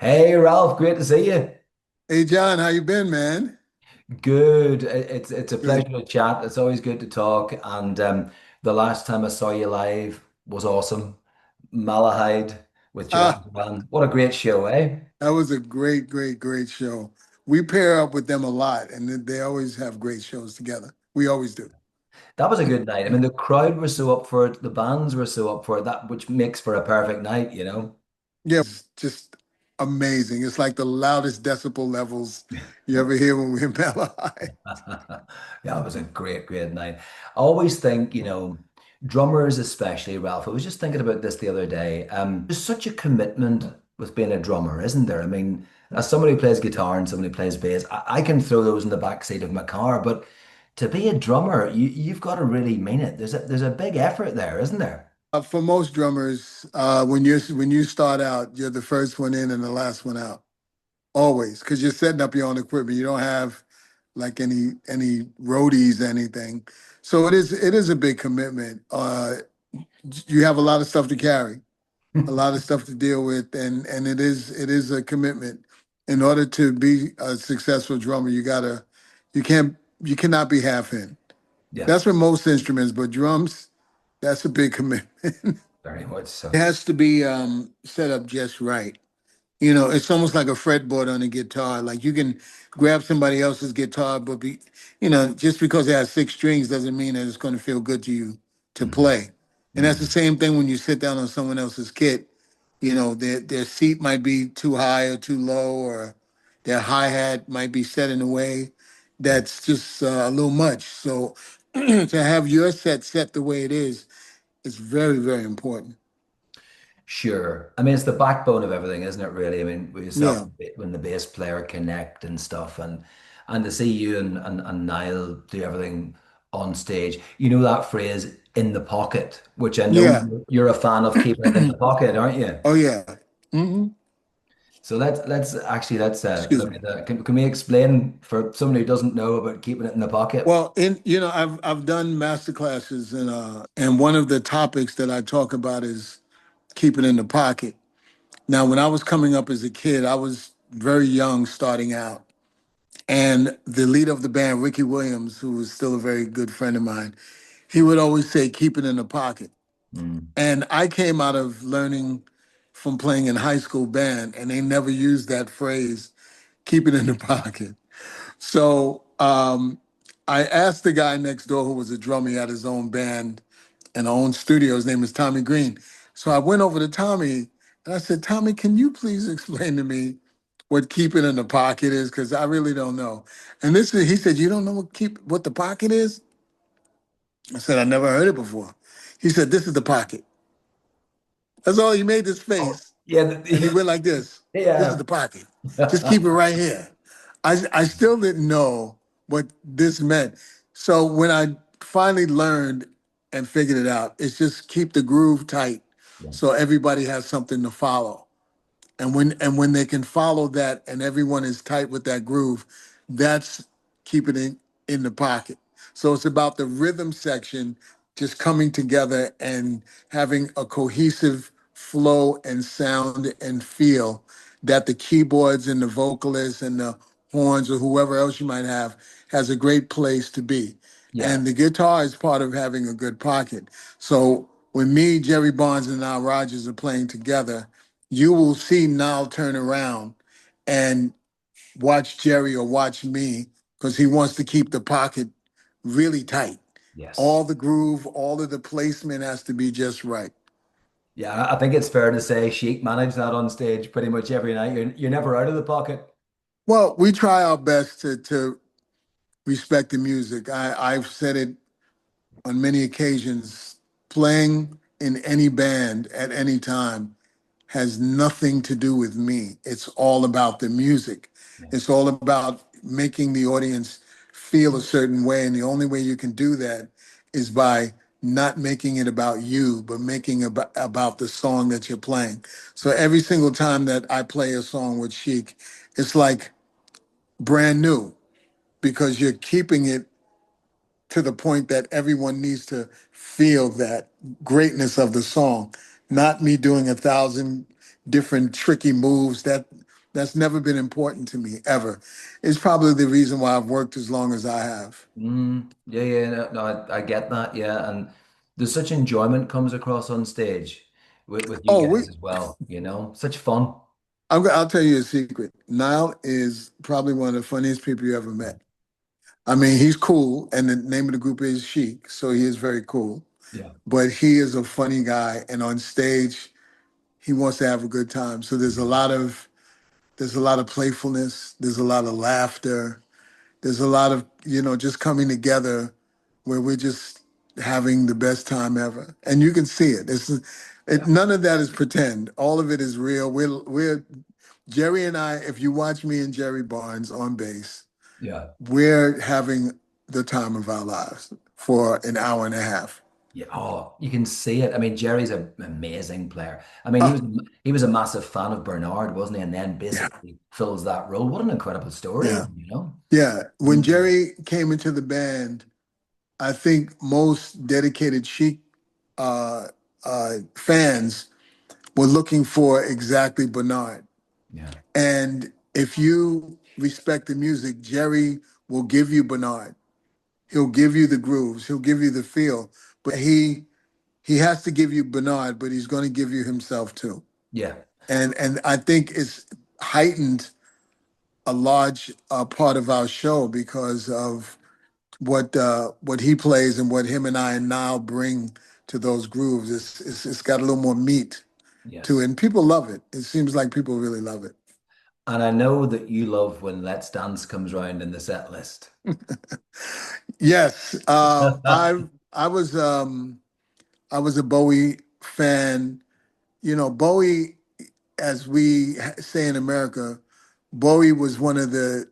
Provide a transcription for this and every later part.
Hey Ralph, great to see you. Hey John, how you been, man? Good. It's a pleasure Good. to chat. It's always good to talk. And the last time I saw you live was awesome. Malahide with Duran Ah, Duran. What a great show, eh? that was a great show. We pair up with them a lot, and they always have great shows together. We always do. That was a good night. I mean, the crowd were so up for it, the bands were so up for it, that which makes for a perfect night, you know? Yeah, it's just amazing. It's like the loudest decibel levels you ever hear when we're in Malahide. Yeah, it was a great night. I always think, drummers especially, Ralph. I was just thinking about this the other day. There's such a commitment with being a drummer, isn't there? I mean, as somebody who plays guitar and somebody who plays bass, I can throw those in the back seat of my car, but to be a drummer, you've got to really mean it. There's a big effort there, isn't there? For most drummers, when you start out, you're the first one in and the last one out. Always, because you're setting up your own equipment. You don't have like any roadies, anything. So it is a big commitment. You have a lot of stuff to carry, a lot of stuff to deal with, and it is a commitment. In order to be a successful drummer, you can't you cannot be half in. Yeah, That's with most instruments, but drums, that's a big commitment. very much It so. has to be set up just right. It's almost like a fretboard on a guitar. Like you can grab somebody else's guitar, but just because it has six strings doesn't mean that it's going to feel good to you to Mhm. play. And that's the Mhm. same thing when you sit down on someone else's kit. Their seat might be too high or too low, or their hi-hat might be set in a way that's just a little much. So to have your set the way it is very, very important. Sure. I mean, it's the backbone of everything, isn't it, really? I mean, with yourself, Yeah. when the bass player connect and stuff, and to see you and Nile do everything on stage, you know that phrase "in the pocket," which I know Yeah. you're a fan of keeping it in the pocket, aren't you? Oh yeah. Hmm. So let's actually let's Excuse look me. at that. Can we explain for somebody who doesn't know about keeping it in the pocket? Well, I've done master classes, and one of the topics that I talk about is keeping in the pocket. Now, when I was coming up as a kid, I was very young starting out. And the leader of the band, Ricky Williams, who was still a very good friend of mine, he would always say, keep it in the pocket. Mm. And I came out of learning from playing in high school band, and they never used that phrase, keep it in the pocket. So I asked the guy next door who was a drummer. He had his own band and own studio. His name is Tommy Green. So I went over to Tommy and I said, Tommy, can you please explain to me what keep it in the pocket is? Because I really don't know. And he said, you don't know what the pocket is? I said, I never heard it before. He said, this is the pocket. That's all. He made this Oh, face yeah, and he went like this. This is yeah. the pocket. Just keep it right here. I still didn't know what this meant. So when I finally learned and figured it out, it's just keep the groove tight so everybody has something to follow. And when they can follow that and everyone is tight with that groove, that's keeping it in the pocket. So it's about the rhythm section just coming together and having a cohesive flow and sound and feel that the keyboards and the vocalists and the horns or whoever else you might have has a great place to be. Yeah. And the guitar is part of having a good pocket. So when me, Jerry Barnes, and Nile Rodgers are playing together, you will see Nile turn around and watch Jerry or watch me because he wants to keep the pocket really tight. Yes. All the groove, all of the placement has to be just right. Yeah, I think it's fair to say Chic managed that on stage pretty much every night. You're never out of the pocket. Well, we try our best to respect the music. I've said it on many occasions. Playing in any band at any time has nothing to do with me. It's all about the music. Yeah. It's all about making the audience feel a certain way. And the only way you can do that is by not making it about you, but making about the song that you're playing. So every single time that I play a song with Chic, it's like brand new because you're keeping it to the point that everyone needs to feel that greatness of the song, not me doing a thousand different tricky moves. That's never been important to me ever. It's probably the reason why I've worked as long as I have. Yeah, yeah, no, I get that, yeah, and there's such enjoyment comes across on stage with you Oh, guys as well, such fun. I'll tell you a secret. Nile is probably one of the funniest people you ever met. I mean, he's cool, and the name of the group is Chic, so he is very cool. Yeah, But he is a funny guy, and on stage, he wants to have a good time. So there's a lot of playfulness, there's a lot of laughter, there's a lot of just coming together where we're just having the best time ever, and you can see it. yeah, None of that is pretend. All of it is real. We're Jerry and I. If you watch me and Jerry Barnes on bass, yeah, we're having the time of our lives for an hour and a half. yeah. Oh, you can see it. I mean, Jerry's an amazing player. I mean, he was Oh, he was a massive fan of Bernard, wasn't he? And then yeah, basically fills that role. What an incredible story, yeah, you know? yeah. When Mm, Jerry came into the band, I think most dedicated Chic uh, fans were looking for exactly Bernard. yeah, And if you respect the music, Jerry will give you Bernard. He'll give you the grooves. He'll give you the feel. But he has to give you Bernard, but he's going to give you himself too. yeah. And I think it's heightened a large part of our show because of what he plays and what him and I now bring to those grooves. It's got a little more meat to it, Yes. and people love it. It seems like people really love it. And I know that you love when Let's Dance comes round in the set list. Yes, I was a Bowie fan. Bowie, as we say in America, Bowie was one of the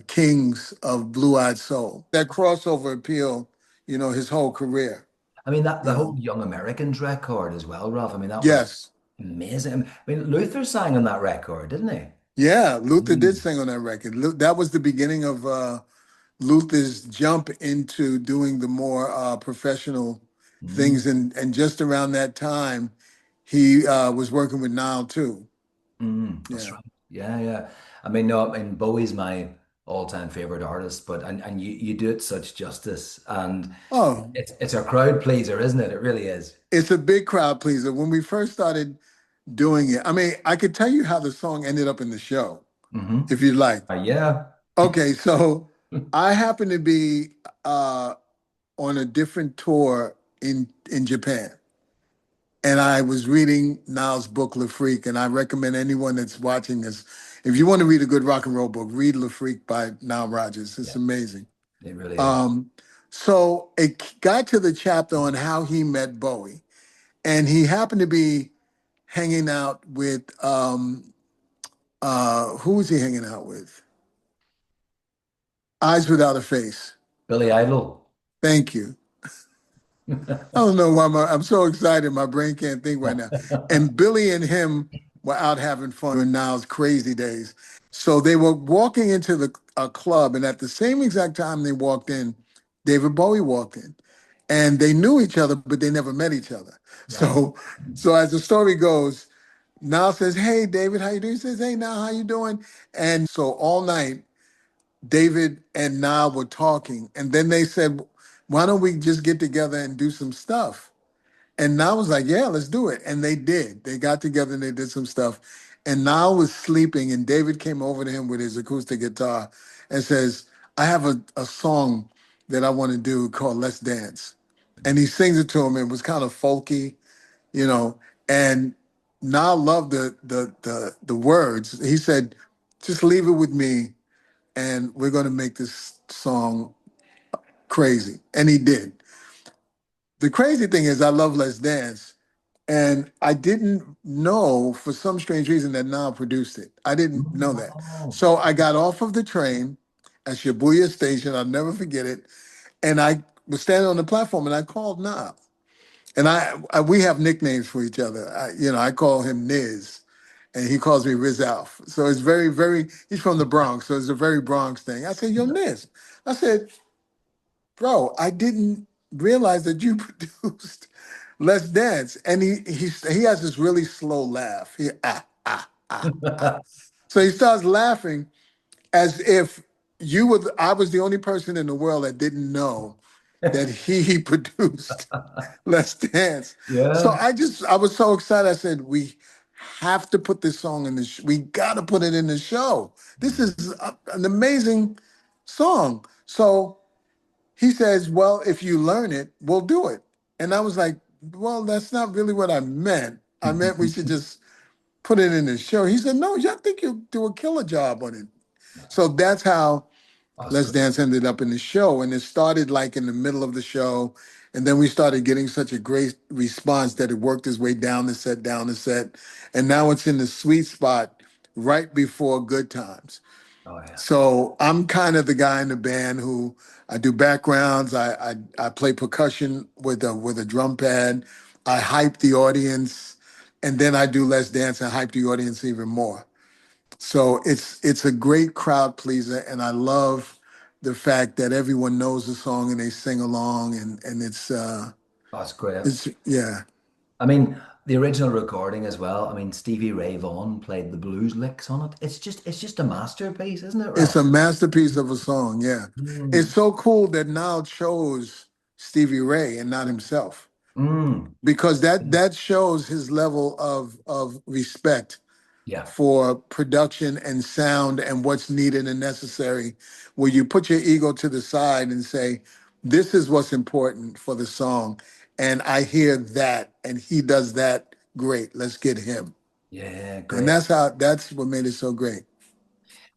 kings of blue-eyed soul. That crossover appeal, his whole career. I mean, that the You whole know, Young Americans record as well, Ralph. I mean, that was yes, amazing. I mean, Luther sang on that record, didn't he? yeah, Luther did Mm, sing on that record. That was the beginning of Luther's jump into doing the more professional mm, things, and just around that time, he was working with Nile too. that's Yeah. right. Yeah, yeah. I mean, no, I mean, Bowie's my all-time favorite artist, but and you do it such justice, and Oh, it's a crowd pleaser, isn't it? It really is. it's a big crowd pleaser. When we first started doing it, I mean, I could tell you how the song ended up in the show, Hmm. if you'd like. Yeah. Okay, so I happened to be uh, on a different tour in Japan. And I was reading Niles' book, Le Freak, and I recommend anyone that's watching this, if you want to read a good rock and roll book, read Le Freak by Nile Rodgers. It's Yeah, amazing. it really is. Um, so it got to the chapter on how he met Bowie, and he happened to be hanging out with who was he hanging out with? Eyes Without a Face. Billy Idol. Thank you. I don't know why I'm so excited. My brain can't think right now. And Billy and him were out having fun during Niles' crazy days. So they were walking into the a club, and at the same exact time they walked in, David Bowie walked in, and they knew each other, but they never met each other. Right. So as the story goes, Niles says, "Hey, David, how you doing?" He says, "Hey, Niles, how you doing?" And so all night, David and Niall were talking, and then they said, "Why don't we just get together and do some stuff?" And Niall was like, "Yeah, let's do it." And they did. They got together and they did some stuff. And Niall was sleeping, and David came over to him with his acoustic guitar and says, "I have a song that I want to do called Let's Dance." And he sings it to him. It was kind of folky, you know. And Niall loved the words. He said, "Just leave it with me, and we're going to make this song crazy." And he did. The crazy thing is, I love Let's Dance. And I didn't know for some strange reason that Now produced it. I didn't know that. Oh, So I got off of the train at Shibuya Station. I'll never forget it. And I was standing on the platform and I called Now. And we have nicknames for each other. I call him Niz and he calls me Riz Alf. So it's very, very, he's from the Bronx. So it's a very Bronx thing. I said, "Yo, Niz." I said, "Bro, I didn't realize that you produced Let's Dance." And he has this really slow laugh. So he starts laughing as if I was the only person in the world that didn't know that he produced Let's Dance. So Yeah. I was so excited. I said, we have to put this song in we got to put it in the show. This Mm. is an amazing song. So he says, well, if you learn it, we'll do it. And I was like, well, that's not really what I meant. I meant we should just put it in the show. He said, no, I think you'll do a killer job on it. So that's how That's Let's great. Dance ended up in the show. And it started like in the middle of the show. And then we started getting such a great response that it worked its way down the set, down the set. And now it's in the sweet spot right before Good Times. Oh yeah. So I'm kind of the guy in the band who I do backgrounds. I play percussion with a drum pad. I hype the audience, and then I do Let's Dance and hype the audience even more. So it's a great crowd pleaser, and I love the fact that everyone knows the song and they sing along, and That's great. it's yeah, I mean, the original recording as well. I mean, Stevie Ray Vaughan played the blues licks on it. It's just a masterpiece, isn't it, it's Ralph? a masterpiece of a song. Yeah, it's Mm. so cool that Nile chose Stevie Ray and not himself, Mm. because that shows his level of respect Yeah. for production and sound and what's needed and necessary, where you put your ego to the side and say, this is what's important for the song. And I hear that, and he does that great. Let's get him. Yeah, And great. that's what made it so great.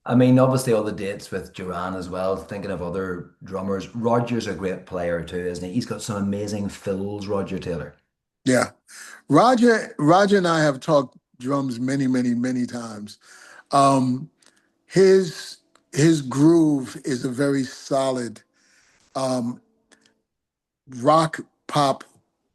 I mean, obviously all the dates with Duran as well. Thinking of other drummers, Roger's a great player too, isn't he? He's got some amazing fills, Roger Taylor. Yeah. Roger and I have talked drums many, many, many times. Um, his his groove is a very solid um, rock pop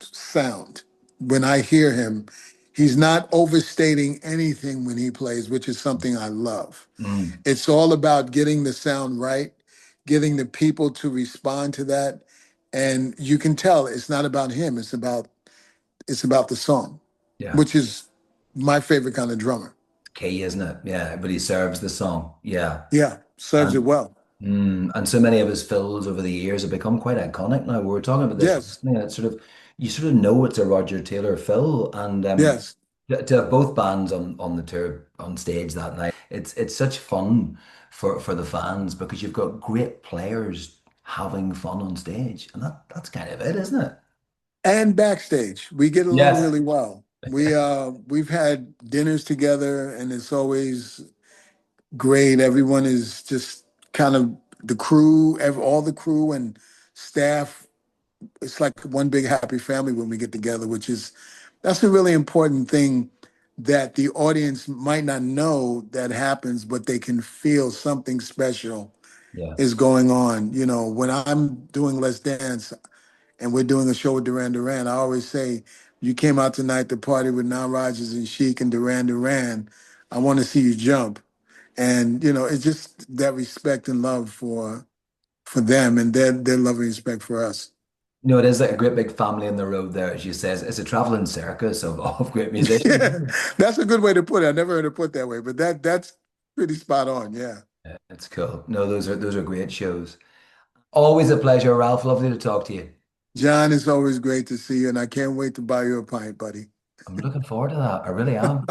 sound. When I hear him, he's not overstating anything when he plays, which is something I love. Mm. It's all about getting the sound right, getting the people to respond to that. And you can tell it's not about him, it's about the song, Yeah. which is my favorite kind of drummer. Key, isn't it? Yeah, but he serves the song. Yeah. Yeah, serves it And well. and so many of his fills over the years have become quite iconic now. We were talking about this Yes, recently, and it's sort of you sort of know it's a Roger Taylor fill, and yes. to have both bands on the tour on stage that night, it's such fun for the fans because you've got great players having fun on stage, and that's kind of it, isn't it? And backstage, we get along Yes. really well. We've had dinners together, and it's always great. Everyone is just kind of the crew, all the crew and staff. It's like one big happy family when we get together, that's a really important thing that the audience might not know that happens, but they can feel something special Yeah. is going on. When I'm doing Let's Dance and we're doing a show with Duran Duran, I always say, you came out tonight to party with Nile Rodgers and Chic and Duran Duran. I want to see you jump. And it's just that respect and love for them and their love and respect for us. No, it is like a great big family on the road there, as you says. It's a traveling circus of great musicians. Yeah, that's a good way to put it. I never heard it put that way, but that's pretty spot on. Yeah. Yeah, it's cool. No, those are great shows. Always a pleasure, Ralph. Lovely to talk to you. John, it's always great to see you, and I can't wait to buy you a pint, buddy. I'm looking forward to that. I really am.